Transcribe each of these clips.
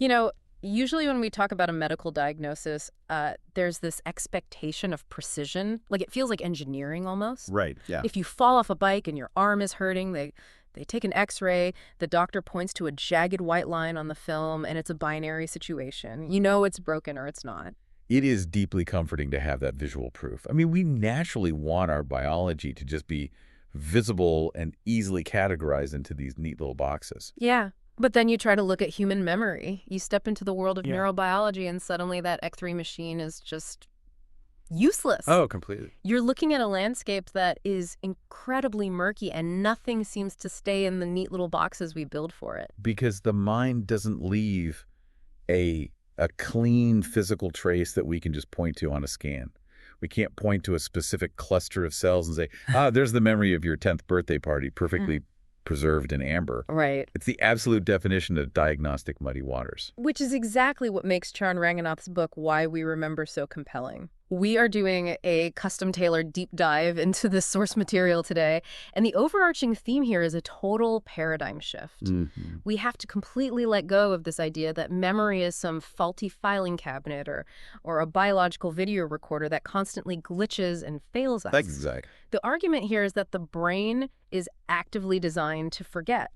You know, usually when we talk about a medical diagnosis, there's this expectation of precision. Like it feels like engineering almost. Right, yeah. If you fall off a bike and your arm is hurting, they take an x-ray, the doctor points to a jagged white line on the film, and it's a binary situation. You know it's broken or it's not. It is deeply comforting to have that visual proof. I mean, we naturally want our biology to just be visible and easily categorized into these neat little boxes. Yeah. But then you try to look at human memory. You step into the world of Yeah. neurobiology, and suddenly that X-ray machine is just useless. Oh, completely. You're looking at a landscape that is incredibly murky, and nothing seems to stay in the neat little boxes we build for it. Because the mind doesn't leave a clean physical trace that we can just point to on a scan. We can't point to a specific cluster of cells and say, there's the memory of your 10th birthday party, perfectly preserved in amber. Right. It's the absolute definition of diagnostic muddy waters. Which is exactly what makes Charan Ranganath's book, Why We Remember, so compelling. We are doing a custom-tailored deep dive into this source material today, and the overarching theme here is a total paradigm shift. We have to completely let go of this idea that memory is some faulty filing cabinet or a biological video recorder that constantly glitches and fails us. Exactly. The argument here is that the brain is actively designed to forget.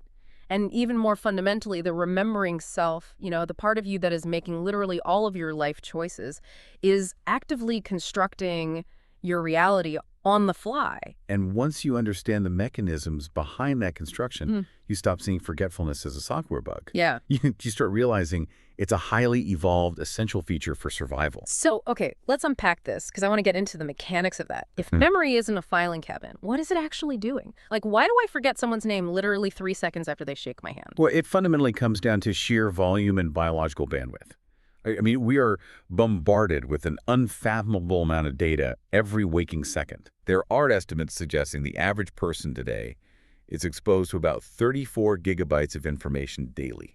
And even more fundamentally, the remembering self, the part of you that is making literally all of your life choices, is actively constructing your reality on the fly. And once you understand the mechanisms behind that construction, you stop seeing forgetfulness as a software bug. Yeah. You start realizing it's a highly evolved essential feature for survival. So, okay, let's unpack this, because I want to get into the mechanics of that. If memory isn't a filing cabinet, what is it actually doing? Like, why do I forget someone's name literally 3 seconds after they shake my hand? Well, it fundamentally comes down to sheer volume and biological bandwidth. I mean, we are bombarded with an unfathomable amount of data every waking second. There are estimates suggesting the average person today is exposed to about 34 gigabytes of information daily.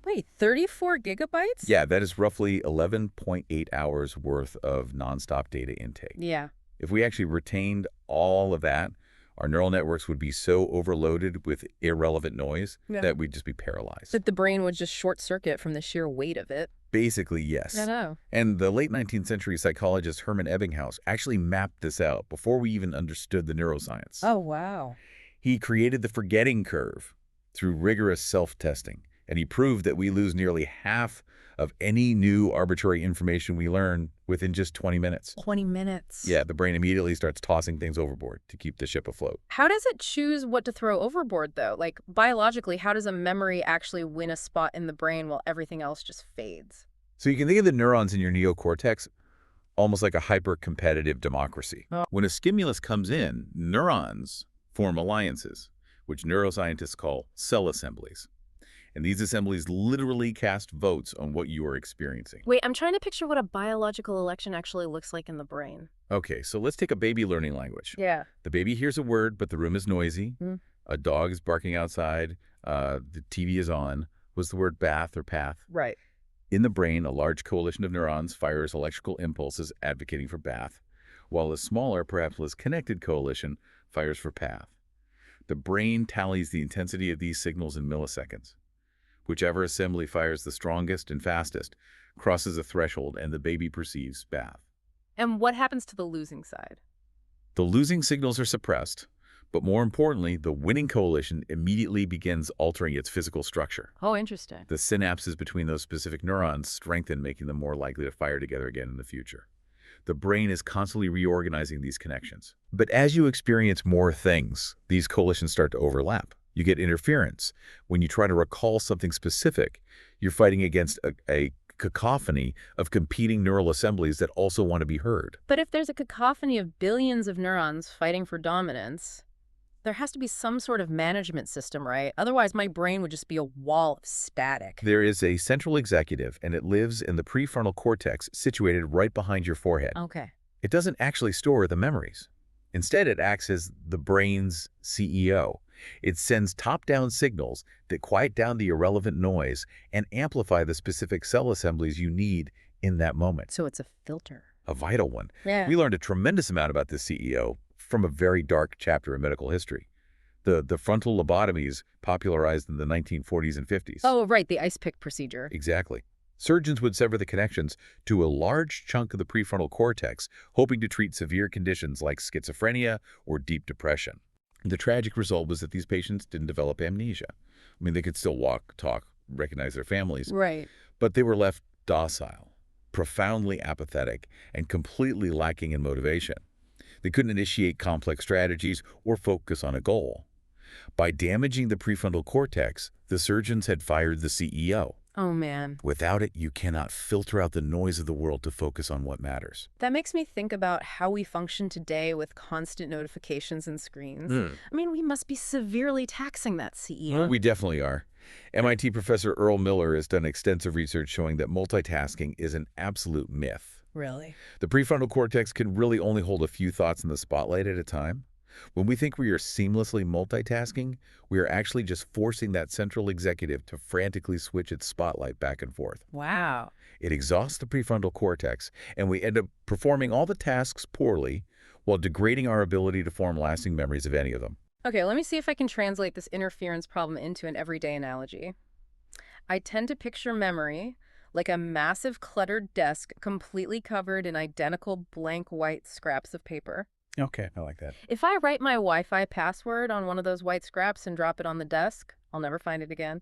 Wait, 34 gigabytes? Yeah, that is roughly 11.8 hours worth of nonstop data intake. Yeah. If we actually retained all of that, our neural networks would be so overloaded with irrelevant noise that we'd just be paralyzed. That the brain would just short circuit from the sheer weight of it. Basically, yes. I know. And the late 19th century psychologist Hermann Ebbinghaus actually mapped this out before we even understood the neuroscience. Oh, wow. He created the forgetting curve through rigorous self-testing, and he proved that we lose nearly half of any new arbitrary information we learn within just 20 minutes. 20 minutes. Yeah, the brain immediately starts tossing things overboard to keep the ship afloat. How does it choose what to throw overboard, though? Like, biologically, how does a memory actually win a spot in the brain while everything else just fades? So you can think of the neurons in your neocortex almost like a hyper-competitive democracy. Oh. When a stimulus comes in, neurons form alliances, which neuroscientists call cell assemblies. And these assemblies literally cast votes on what you are experiencing. Wait, I'm trying to picture what a biological election actually looks like in the brain. Okay, so let's take a baby learning language. Yeah. The baby hears a word, but the room is noisy. A dog is barking outside. The TV is on. Was the word bath or path? Right. In the brain, a large coalition of neurons fires electrical impulses advocating for bath, while a smaller, perhaps less connected coalition fires for path. The brain tallies the intensity of these signals in milliseconds. Whichever assembly fires the strongest and fastest crosses a threshold, and the baby perceives bath. And what happens to the losing side? The losing signals are suppressed, but more importantly, the winning coalition immediately begins altering its physical structure. Oh, interesting. The synapses between those specific neurons strengthen, making them more likely to fire together again in the future. The brain is constantly reorganizing these connections. But as you experience more things, these coalitions start to overlap. You get interference. When you try to recall something specific, you're fighting against a cacophony of competing neural assemblies that also want to be heard. But if there's a cacophony of billions of neurons fighting for dominance, there has to be some sort of management system, right? Otherwise, my brain would just be a wall of static. There is a central executive, and it lives in the prefrontal cortex situated right behind your forehead. Okay. It doesn't actually store the memories. Instead, it acts as the brain's CEO. It sends top-down signals that quiet down the irrelevant noise and amplify the specific cell assemblies you need in that moment. So it's a filter. A vital one. Yeah. We learned a tremendous amount about this CEO from a very dark chapter in medical history. The frontal lobotomies popularized in the 1940s and 50s. Oh, right, the ice pick procedure. Exactly. Surgeons would sever the connections to a large chunk of the prefrontal cortex, hoping to treat severe conditions like schizophrenia or deep depression. The tragic result was that these patients didn't develop amnesia. I mean, they could still walk, talk, recognize their families, Right. but they were left docile, profoundly apathetic, and completely lacking in motivation. They couldn't initiate complex strategies or focus on a goal. By damaging the prefrontal cortex, the surgeons had fired the CEO. Oh, man. Without it, you cannot filter out the noise of the world to focus on what matters. That makes me think about how we function today with constant notifications and screens. I mean, we must be severely taxing that CEO. We definitely are. MIT professor Earl Miller has done extensive research showing that multitasking is an absolute myth. Really? The prefrontal cortex can really only hold a few thoughts in the spotlight at a time. When we think we are seamlessly multitasking, we are actually just forcing that central executive to frantically switch its spotlight back and forth. Wow. It exhausts the prefrontal cortex, and we end up performing all the tasks poorly while degrading our ability to form lasting memories of any of them. Okay, let me see if I can translate this interference problem into an everyday analogy. I tend to picture memory like a massive cluttered desk completely covered in identical blank white scraps of paper. Okay, I like that. If I write my Wi-Fi password on one of those white scraps and drop it on the desk, I'll never find it again.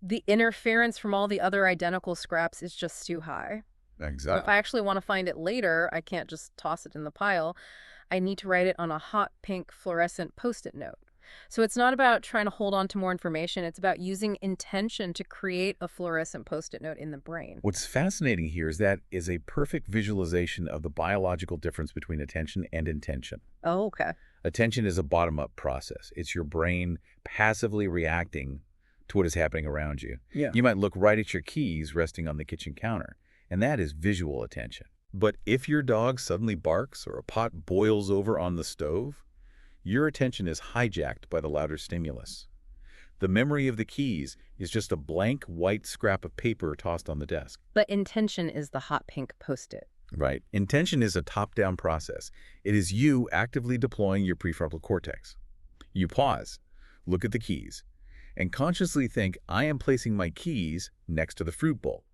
The interference from all the other identical scraps is just too high. If I actually want to find it later, I can't just toss it in the pile. I need to write it on a hot pink fluorescent Post-it note. So it's not about trying to hold on to more information. It's about using intention to create a fluorescent Post-it note in the brain. What's fascinating here is that is a perfect visualization of the biological difference between attention and intention. Oh, okay. Attention is a bottom-up process. It's your brain passively reacting to what is happening around you. Yeah. You might look right at your keys resting on the kitchen counter, and that is visual attention. But if your dog suddenly barks or a pot boils over on the stove, your attention is hijacked by the louder stimulus. The memory of the keys is just a blank white scrap of paper tossed on the desk. But intention is the hot pink Post-it. Right. Intention is a top-down process. It is you actively deploying your prefrontal cortex. You pause, look at the keys, and consciously think, I am placing my keys next to the fruit bowl.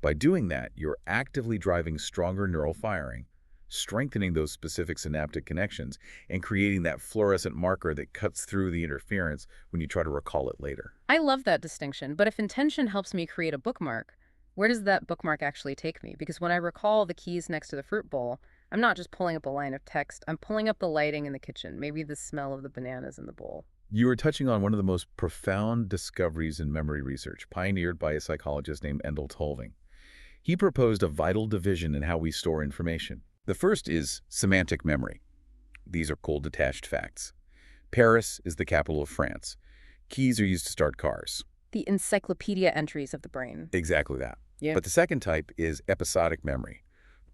By doing that, you're actively driving stronger neural firing, strengthening those specific synaptic connections, and creating that fluorescent marker that cuts through the interference when you try to recall it later. I love that distinction, but if intention helps me create a bookmark, where does that bookmark actually take me? Because when I recall the keys next to the fruit bowl, I'm not just pulling up a line of text, I'm pulling up the lighting in the kitchen, maybe the smell of the bananas in the bowl. You are touching on one of the most profound discoveries in memory research, pioneered by a psychologist named Endel Tolving. He proposed a vital division in how we store information. The first is semantic memory. These are cold detached facts. Paris is the capital of France. Keys are used to start cars. The encyclopedia entries of the brain. Exactly that. Yeah. But the second type is episodic memory.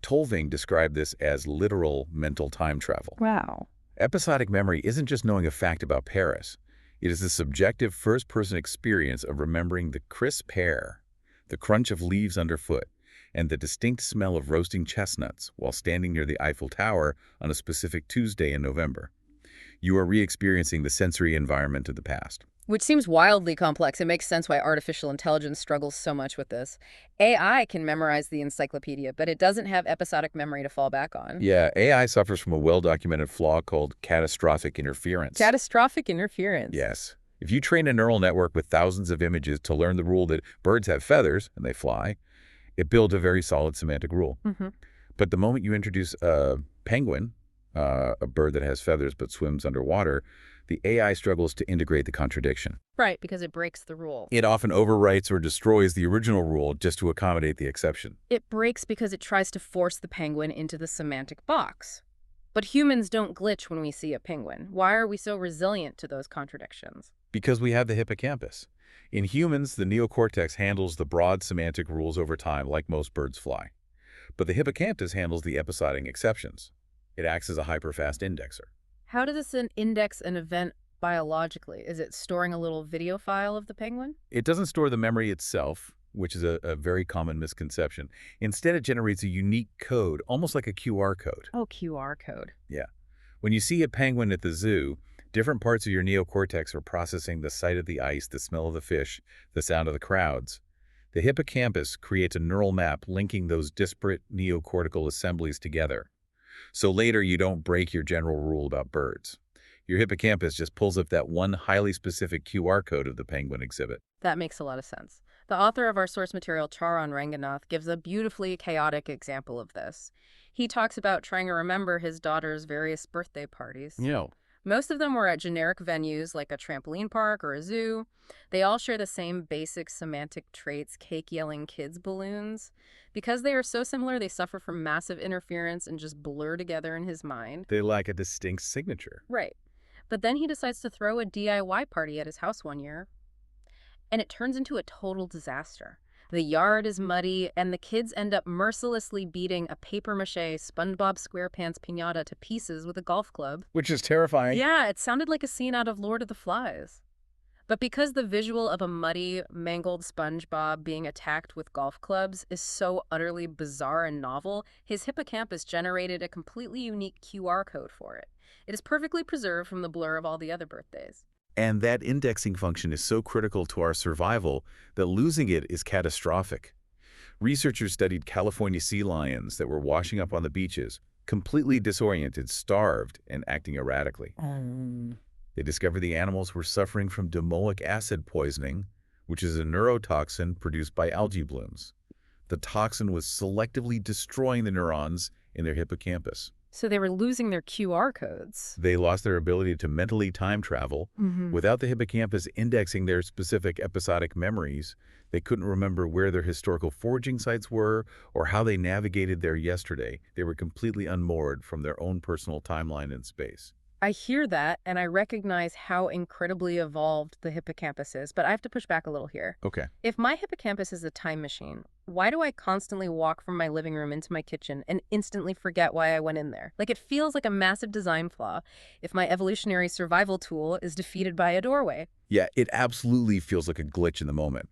Tolving described this as literal mental time travel. Wow. Episodic memory isn't just knowing a fact about Paris. It is the subjective first-person experience of remembering the crisp air, the crunch of leaves underfoot, and the distinct smell of roasting chestnuts while standing near the Eiffel Tower on a specific Tuesday in November. You are re-experiencing the sensory environment of the past. Which seems wildly complex. It makes sense why artificial intelligence struggles so much with this. AI can memorize the encyclopedia, but it doesn't have episodic memory to fall back on. Yeah, AI suffers from a well-documented flaw called catastrophic interference. Catastrophic interference. Yes. If you train a neural network with thousands of images to learn the rule that birds have feathers and they fly, it builds a very solid semantic rule. But the moment you introduce a penguin, a bird that has feathers but swims underwater, the AI struggles to integrate the contradiction. Right, because it breaks the rule. It often overwrites or destroys the original rule just to accommodate the exception. It breaks because it tries to force the penguin into the semantic box. But humans don't glitch when we see a penguin. Why are we so resilient to those contradictions? Because we have the hippocampus. In humans, the neocortex handles the broad semantic rules over time like most birds fly. But the hippocampus handles the episodic exceptions. It acts as a hyperfast indexer. How does this index an event biologically? Is it storing a little video file of the penguin? It doesn't store the memory itself, which is a very common misconception. Instead, it generates a unique code, almost like a QR code. Oh, QR code. Yeah. When you see a penguin at the zoo, Different parts of your neocortex are processing the sight of the ice, the smell of the fish, the sound of the crowds. The hippocampus creates a neural map linking those disparate neocortical assemblies together. So later you don't break your general rule about birds. Your hippocampus just pulls up that one highly specific QR code of the penguin exhibit. That makes a lot of sense. The author of our source material, Charan Ranganath, gives a beautifully chaotic example of this. He talks about trying to remember his daughter's various birthday parties. Yeah. Most of them were at generic venues like a trampoline park or a zoo. They all share the same basic semantic traits, cake-yelling kids balloons. Because they are so similar, they suffer from massive interference and just blur together in his mind. They lack a distinct signature. Right. But then he decides to throw a DIY party at his house one year, and it turns into a total disaster. The yard is muddy, and the kids end up mercilessly beating a papier-mâché SpongeBob SquarePants piñata to pieces with a golf club. Which is terrifying. Yeah, it sounded like a scene out of Lord of the Flies. But because the visual of a muddy, mangled SpongeBob being attacked with golf clubs is so utterly bizarre and novel, his hippocampus generated a completely unique QR code for it. It is perfectly preserved from the blur of all the other birthdays. And that indexing function is so critical to our survival that losing it is catastrophic. Researchers studied California sea lions that were washing up on the beaches, completely disoriented, starved, and acting erratically. They discovered the animals were suffering from domoic acid poisoning, which is a neurotoxin produced by algae blooms. The toxin was selectively destroying the neurons in their hippocampus. So they were losing their QR codes. They lost their ability to mentally time travel. Without the hippocampus indexing their specific episodic memories, they couldn't remember where their historical foraging sites were or how they navigated their yesterday. They were completely unmoored from their own personal timeline in space. I hear that, and I recognize how incredibly evolved the hippocampus is, but I have to push back a little here. Okay. If my hippocampus is a time machine, why do I constantly walk from my living room into my kitchen and instantly forget why I went in there? Like, it feels like a massive design flaw if my evolutionary survival tool is defeated by a doorway. Yeah, it absolutely feels like a glitch in the moment.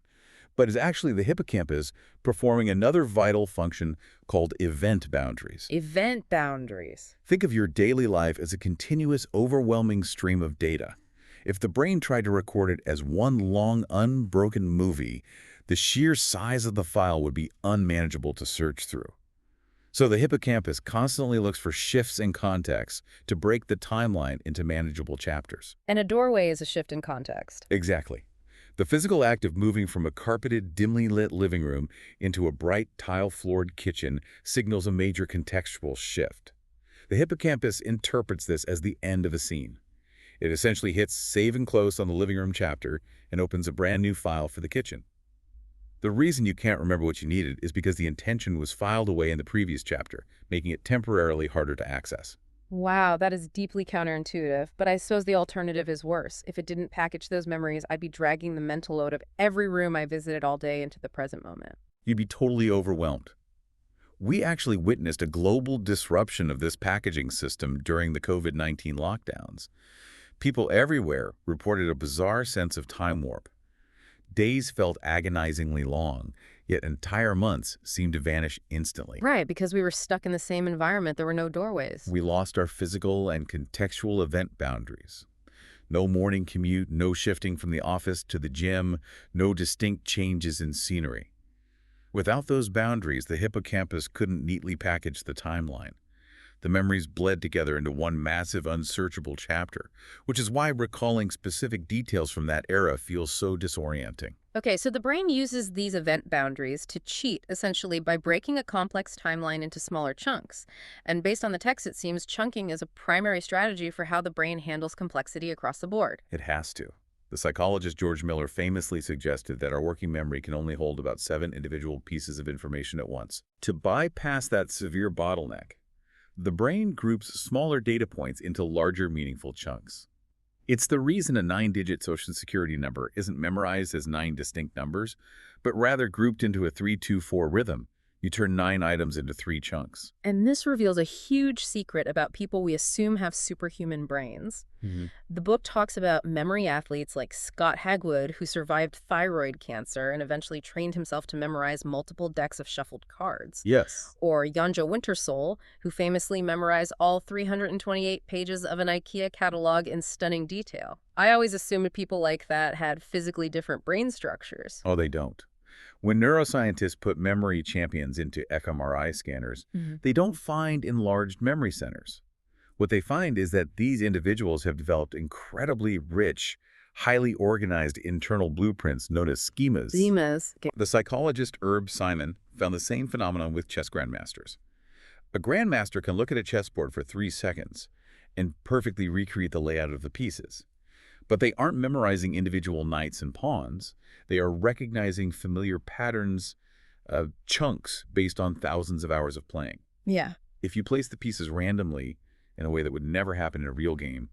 But it's actually the hippocampus performing another vital function called event boundaries. Event boundaries. Think of your daily life as a continuous, overwhelming stream of data. If the brain tried to record it as one long, unbroken movie, the sheer size of the file would be unmanageable to search through. So the hippocampus constantly looks for shifts in context to break the timeline into manageable chapters. And a doorway is a shift in context. Exactly. The physical act of moving from a carpeted, dimly lit living room into a bright, tile-floored kitchen signals a major contextual shift. The hippocampus interprets this as the end of a scene. It essentially hits save and close on the living room chapter and opens a brand new file for the kitchen. The reason you can't remember what you needed is because the intention was filed away in the previous chapter, making it temporarily harder to access. Wow, that is deeply counterintuitive, but I suppose the alternative is worse. If it didn't package those memories, I'd be dragging the mental load of every room I visited all day into the present moment. You'd be totally overwhelmed. We actually witnessed a global disruption of this packaging system during the COVID-19 lockdowns. People everywhere reported a bizarre sense of time warp. Days felt agonizingly long, yet entire months seemed to vanish instantly. Right, because we were stuck in the same environment. There were no doorways. We lost our physical and contextual event boundaries. No morning commute, no shifting from the office to the gym, no distinct changes in scenery. Without those boundaries, the hippocampus couldn't neatly package the timeline. The memories bled together into one massive, unsearchable chapter, which is why recalling specific details from that era feels so disorienting. Okay, so the brain uses these event boundaries to cheat, essentially, by breaking a complex timeline into smaller chunks. And based on the text, it seems chunking is a primary strategy for how the brain handles complexity across the board. It has to. The psychologist George Miller famously suggested that our working memory can only hold about 7 individual pieces of information at once. To bypass that severe bottleneck, the brain groups smaller data points into larger, meaningful chunks. It's the reason a 9-digit Social Security number isn't memorized as 9 distinct numbers, but rather grouped into a 3-2-4 rhythm, You turn 9 items into 3 chunks. And this reveals a huge secret about people we assume have superhuman brains. Mhm. The book talks about memory athletes like Scott Hagwood, who survived thyroid cancer and eventually trained himself to memorize multiple decks of shuffled cards. Yes. Or Yonja Wintersoul, who famously memorized all 328 pages of an IKEA catalog in stunning detail. I always assumed people like that had physically different brain structures. Oh, they don't. When neuroscientists put memory champions into fMRI scanners, they don't find enlarged memory centers. What they find is that these individuals have developed incredibly rich, highly organized internal blueprints known as schemas. Schemas. The psychologist Herb Simon found the same phenomenon with chess grandmasters. A grandmaster can look at a chessboard for 3 seconds and perfectly recreate the layout of the pieces. But they aren't memorizing individual knights and pawns. They are recognizing familiar patterns, chunks based on thousands of hours of playing. Yeah. If you place the pieces randomly in a way that would never happen in a real game,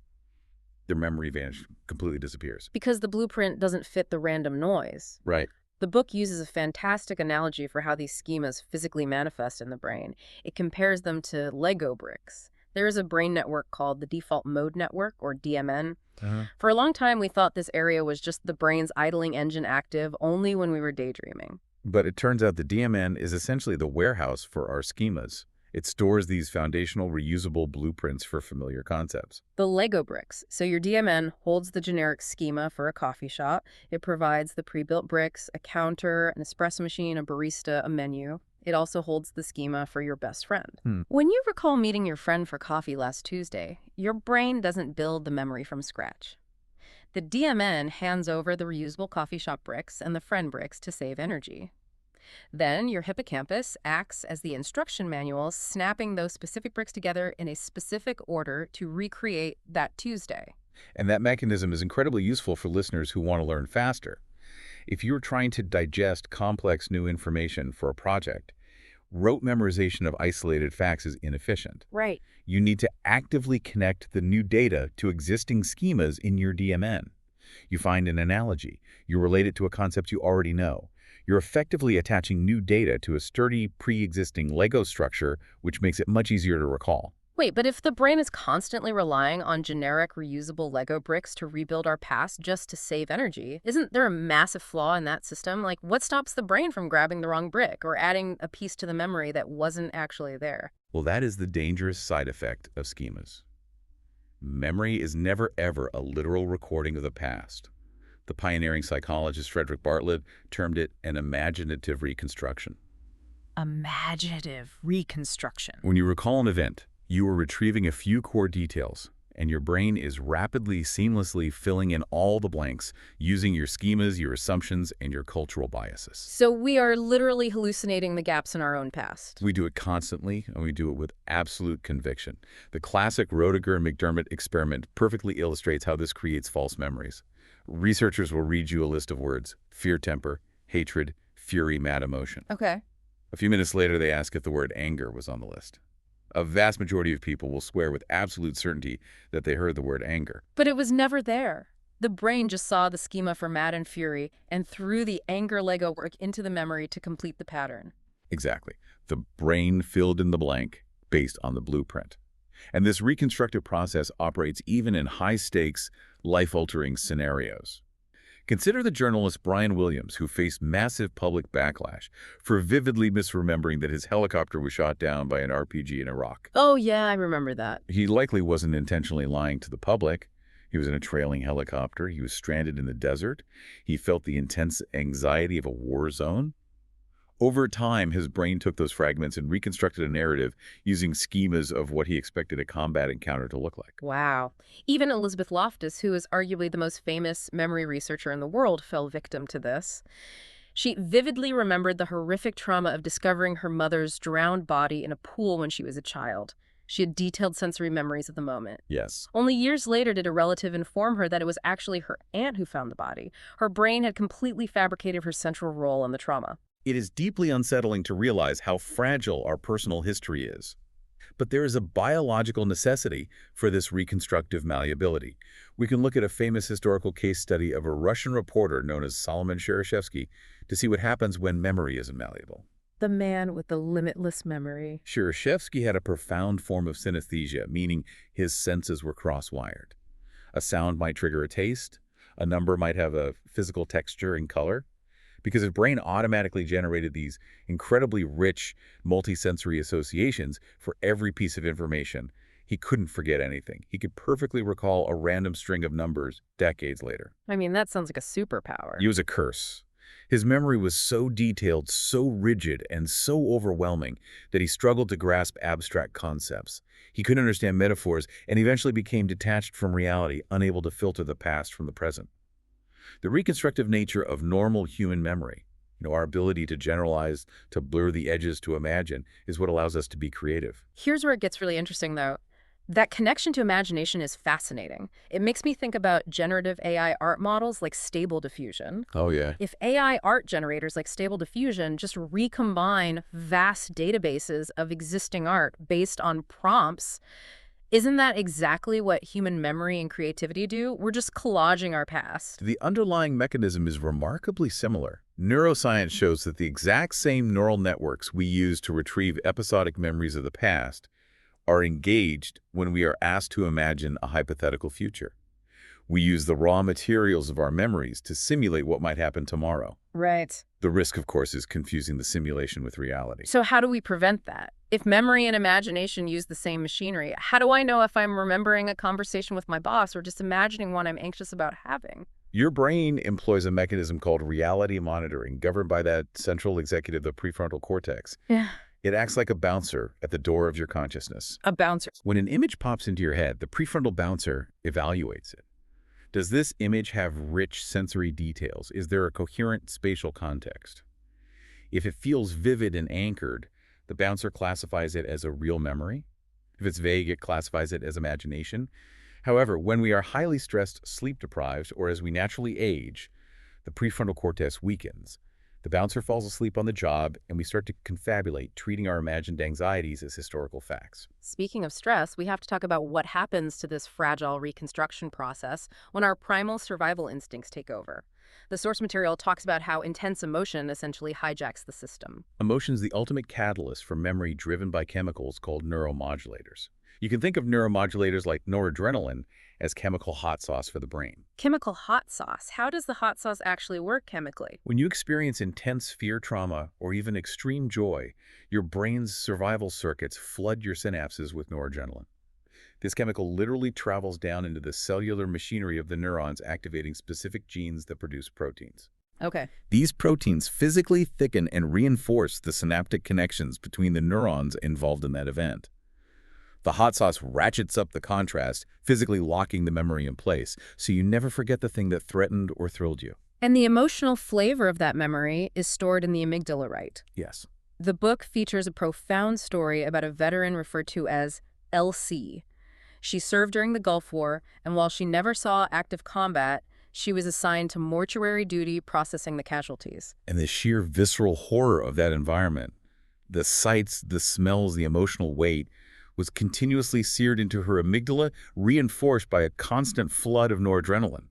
their memory completely disappears. Because the blueprint doesn't fit the random noise. Right. The book uses a fantastic analogy for how these schemas physically manifest in the brain. It compares them to Lego bricks. There is a brain network called the default mode network, or DMN. For a long time, we thought this area was just the brain's idling engine active only when we were daydreaming. But it turns out the DMN is essentially the warehouse for our schemas. It stores these foundational reusable blueprints for familiar concepts. The Lego bricks. So your DMN holds the generic schema for a coffee shop. It provides the pre-built bricks, a counter, an espresso machine, a barista, a menu. It also holds the schema for your best friend. When you recall meeting your friend for coffee last Tuesday, your brain doesn't build the memory from scratch. The DMN hands over the reusable coffee shop bricks and the friend bricks to save energy. Then your hippocampus acts as the instruction manual, snapping those specific bricks together in a specific order to recreate that Tuesday. And that mechanism is incredibly useful for listeners who want to learn faster. If you're trying to digest complex new information for a project, rote memorization of isolated facts is inefficient. Right. You need to actively connect the new data to existing schemas in your DMN. You find an analogy. You relate it to a concept you already know. You're effectively attaching new data to a sturdy, pre-existing Lego structure, which makes it much easier to recall. Wait, but if the brain is constantly relying on generic reusable Lego bricks to rebuild our past just to save energy, isn't there a massive flaw in that system? Like, what stops the brain from grabbing the wrong brick or adding a piece to the memory that wasn't actually there? Well, that is the dangerous side effect of schemas. Memory is never ever a literal recording of the past. The pioneering psychologist Frederick Bartlett termed it an imaginative reconstruction. Imaginative reconstruction. When you recall an event, you are retrieving a few core details, and your brain is rapidly, seamlessly filling in all the blanks using your schemas, your assumptions, and your cultural biases. So we are literally hallucinating the gaps in our own past. We do it constantly, and we do it with absolute conviction. The classic Roediger-McDermott experiment perfectly illustrates how this creates false memories. Researchers will read you a list of words: fear, temper, hatred, fury, mad emotion. Okay. A few minutes later, they ask if the word anger was on the list. A vast majority of people will swear with absolute certainty that they heard the word anger. But it was never there. The brain just saw the schema for mad and fury and threw the anger Lego work into the memory to complete the pattern. Exactly. The brain filled in the blank based on the blueprint. And this reconstructive process operates even in high-stakes, life-altering scenarios. Consider the journalist Brian Williams, who faced massive public backlash for vividly misremembering that his helicopter was shot down by an RPG in Iraq. Oh, yeah, I remember that. He likely wasn't intentionally lying to the public. He was in a trailing helicopter. He was stranded in the desert. He felt the intense anxiety of a war zone. Over time, his brain took those fragments and reconstructed a narrative using schemas of what he expected a combat encounter to look like. Wow. Even Elizabeth Loftus, who is arguably the most famous memory researcher in the world, fell victim to this. She vividly remembered the horrific trauma of discovering her mother's drowned body in a pool when she was a child. She had detailed sensory memories of the moment. Yes. Only years later did a relative inform her that it was actually her aunt who found the body. Her brain had completely fabricated her central role in the trauma. It is deeply unsettling to realize how fragile our personal history is. But there is a biological necessity for this reconstructive malleability. We can look at a famous historical case study of a Russian reporter known as Solomon Cherishevsky to see what happens when memory isn't malleable. The man with the limitless memory. Shereshevsky had a profound form of synesthesia, meaning his senses were cross-wired. A sound might trigger a taste, a number might have a physical texture and color, because his brain automatically generated these incredibly rich multisensory associations for every piece of information. He couldn't forget anything. He could perfectly recall a random string of numbers decades later. I mean, that sounds like a superpower. It was a curse. His memory was so detailed, so rigid, and so overwhelming that he struggled to grasp abstract concepts. He couldn't understand metaphors and eventually became detached from reality, unable to filter the past from the present. The reconstructive nature of normal human memory, our ability to generalize, to blur the edges, to imagine, is what allows us to be creative. Here's where it gets really interesting, though. That connection to imagination is fascinating. It makes me think about generative AI art models like Stable Diffusion. Oh, yeah. If AI art generators like Stable Diffusion just recombine vast databases of existing art based on prompts, isn't that exactly what human memory and creativity do? We're just collaging our past. The underlying mechanism is remarkably similar. Neuroscience shows that the exact same neural networks we use to retrieve episodic memories of the past are engaged when we are asked to imagine a hypothetical future. We use the raw materials of our memories to simulate what might happen tomorrow. Right. The risk, of course, is confusing the simulation with reality. So how do we prevent that? If memory and imagination use the same machinery, how do I know if I'm remembering a conversation with my boss or just imagining one I'm anxious about having? Your brain employs a mechanism called reality monitoring, governed by that central executive, the prefrontal cortex. Yeah. It acts like a bouncer at the door of your consciousness. A bouncer. When an image pops into your head, the prefrontal bouncer evaluates it. Does this image have rich sensory details? Is there a coherent spatial context? If it feels vivid and anchored, the bouncer classifies it as a real memory. If it's vague, it classifies it as imagination. However, when we are highly stressed, sleep-deprived, or as we naturally age, the prefrontal cortex weakens. The bouncer falls asleep on the job, and we start to confabulate, treating our imagined anxieties as historical facts. Speaking of stress, we have to talk about what happens to this fragile reconstruction process when our primal survival instincts take over. The source material talks about how intense emotion essentially hijacks the system. Emotion is the ultimate catalyst for memory driven by chemicals called neuromodulators. You can think of neuromodulators like noradrenaline as chemical hot sauce for the brain. Chemical hot sauce? How does the hot sauce actually work chemically? When you experience intense fear, trauma, or even extreme joy, your brain's survival circuits flood your synapses with noradrenaline. This chemical literally travels down into the cellular machinery of the neurons, activating specific genes that produce proteins. Okay. These proteins physically thicken and reinforce the synaptic connections between the neurons involved in that event. The hot sauce ratchets up the contrast, physically locking the memory in place, so you never forget the thing that threatened or thrilled you. And the emotional flavor of that memory is stored in the amygdala, right? Yes. The book features a profound story about a veteran referred to as LC. She served during the Gulf War, and while she never saw active combat, she was assigned to mortuary duty processing the casualties. And the sheer visceral horror of that environment, the sights, the smells, the emotional weight, was continuously seared into her amygdala, reinforced by a constant flood of noradrenaline.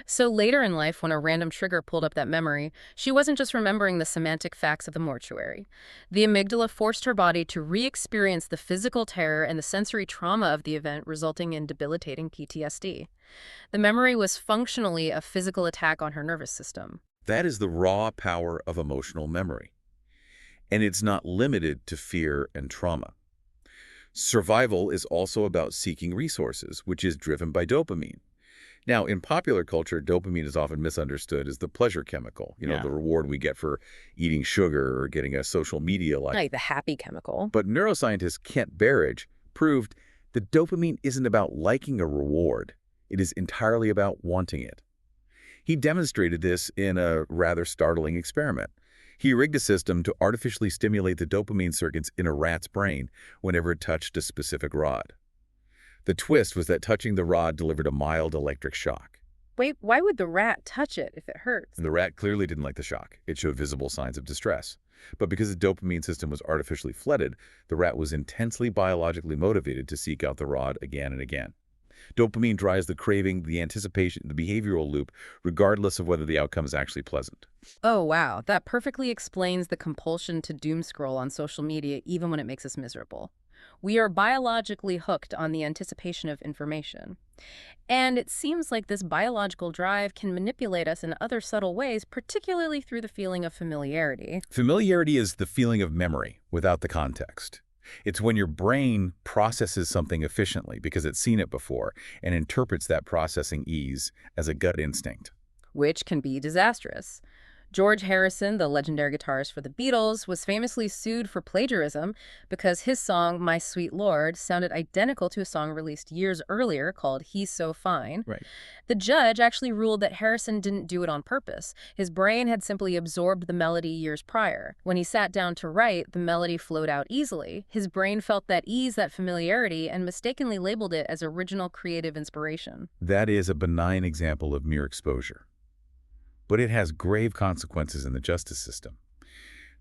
So later in life, when a random trigger pulled up that memory, she wasn't just remembering the semantic facts of the mortuary. The amygdala forced her body to re-experience the physical terror and the sensory trauma of the event, resulting in debilitating PTSD. The memory was functionally a physical attack on her nervous system. That is the raw power of emotional memory. And it's not limited to fear and trauma. Survival is also about seeking resources, which is driven by dopamine. Now, in popular culture, dopamine is often misunderstood as the pleasure chemical, the reward we get for eating sugar or getting a social media like. Like the happy chemical. But neuroscientist Kent Berridge proved that dopamine isn't about liking a reward. It is entirely about wanting it. He demonstrated this in a rather startling experiment. He rigged a system to artificially stimulate the dopamine circuits in a rat's brain whenever it touched a specific rod. The twist was that touching the rod delivered a mild electric shock. Wait, why would the rat touch it if it hurts? And the rat clearly didn't like the shock. It showed visible signs of distress. But because the dopamine system was artificially flooded, the rat was intensely biologically motivated to seek out the rod again and again. Dopamine drives the craving, the anticipation, the behavioral loop, regardless of whether the outcome is actually pleasant. Oh, wow. That perfectly explains the compulsion to doom scroll on social media, even when it makes us miserable. We are biologically hooked on the anticipation of information. And it seems like this biological drive can manipulate us in other subtle ways, particularly through the feeling of familiarity. Familiarity is the feeling of memory without the context. It's when your brain processes something efficiently because it's seen it before and interprets that processing ease as a gut instinct. Which can be disastrous. George Harrison, the legendary guitarist for the Beatles, was famously sued for plagiarism because his song, My Sweet Lord, sounded identical to a song released years earlier called He's So Fine. Right. The judge actually ruled that Harrison didn't do it on purpose. His brain had simply absorbed the melody years prior. When he sat down to write, the melody flowed out easily. His brain felt that ease, that familiarity, and mistakenly labeled it as original creative inspiration. That is a benign example of mere exposure, but it has grave consequences in the justice system.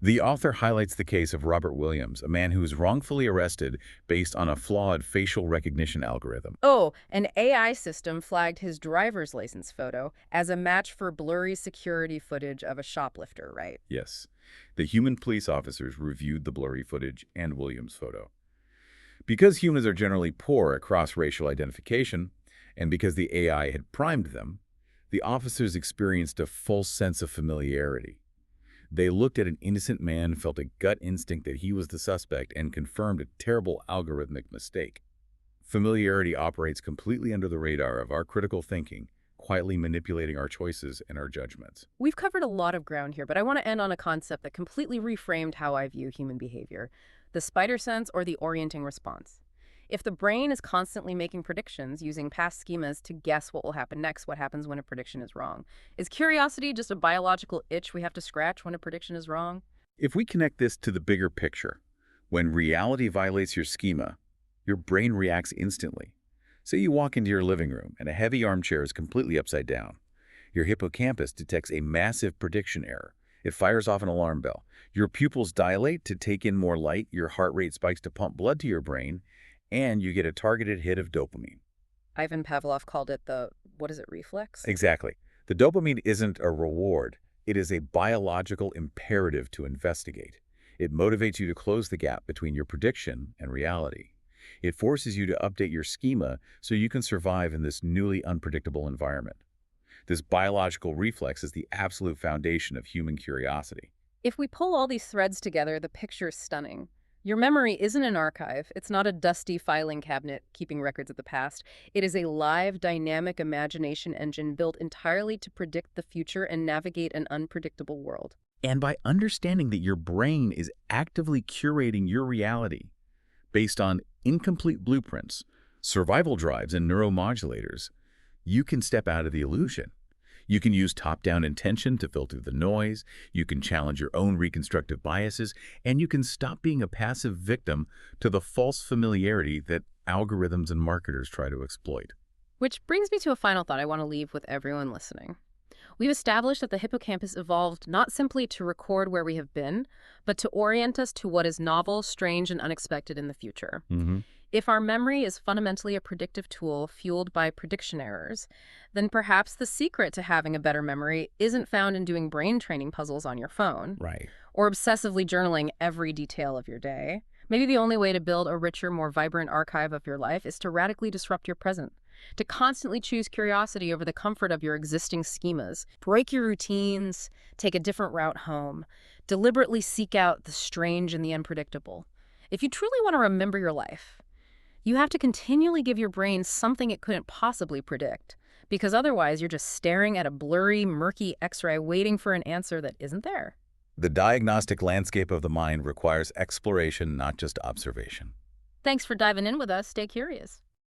The author highlights the case of Robert Williams, a man who was wrongfully arrested based on a flawed facial recognition algorithm. Oh, an AI system flagged his driver's license photo as a match for blurry security footage of a shoplifter, right? Yes, the human police officers reviewed the blurry footage and Williams' photo. Because humans are generally poor at cross-racial identification, and because the AI had primed them, the officers experienced a false sense of familiarity. They looked at an innocent man, felt a gut instinct that he was the suspect, and confirmed a terrible algorithmic mistake. Familiarity operates completely under the radar of our critical thinking, quietly manipulating our choices and our judgments. We've covered a lot of ground here, but I want to end on a concept that completely reframed how I view human behavior: the spider sense or the orienting response. If the brain is constantly making predictions using past schemas to guess what will happen next, what happens when a prediction is wrong? Is curiosity just a biological itch we have to scratch when a prediction is wrong? If we connect this to the bigger picture, when reality violates your schema, your brain reacts instantly. Say you walk into your living room and a heavy armchair is completely upside down. Your hippocampus detects a massive prediction error. It fires off an alarm bell. Your pupils dilate to take in more light, your heart rate spikes to pump blood to your brain, and you get a targeted hit of dopamine. Ivan Pavlov called it the, what is it, reflex? Exactly. The dopamine isn't a reward. It is a biological imperative to investigate. It motivates you to close the gap between your prediction and reality. It forces you to update your schema so you can survive in this newly unpredictable environment. This biological reflex is the absolute foundation of human curiosity. If we pull all these threads together, the picture is stunning. Your memory isn't an archive. It's not a dusty filing cabinet keeping records of the past. It is a live, dynamic imagination engine built entirely to predict the future and navigate an unpredictable world. And by understanding that your brain is actively curating your reality based on incomplete blueprints, survival drives, and neuromodulators, you can step out of the illusion. You can use top-down intention to filter the noise, you can challenge your own reconstructive biases, and you can stop being a passive victim to the false familiarity that algorithms and marketers try to exploit. Which brings me to a final thought I want to leave with everyone listening. We've established that the hippocampus evolved not simply to record where we have been, but to orient us to what is novel, strange, and unexpected in the future. If our memory is fundamentally a predictive tool fueled by prediction errors, then perhaps the secret to having a better memory isn't found in doing brain training puzzles on your phone, Right. or obsessively journaling every detail of your day. Maybe the only way to build a richer, more vibrant archive of your life is to radically disrupt your present, to constantly choose curiosity over the comfort of your existing schemas. Break your routines, take a different route home, deliberately seek out the strange and the unpredictable. If you truly want to remember your life, you have to continually give your brain something it couldn't possibly predict, because otherwise you're just staring at a blurry, murky X-ray waiting for an answer that isn't there. The diagnostic landscape of the mind requires exploration, not just observation. Thanks for diving in with us. Stay curious.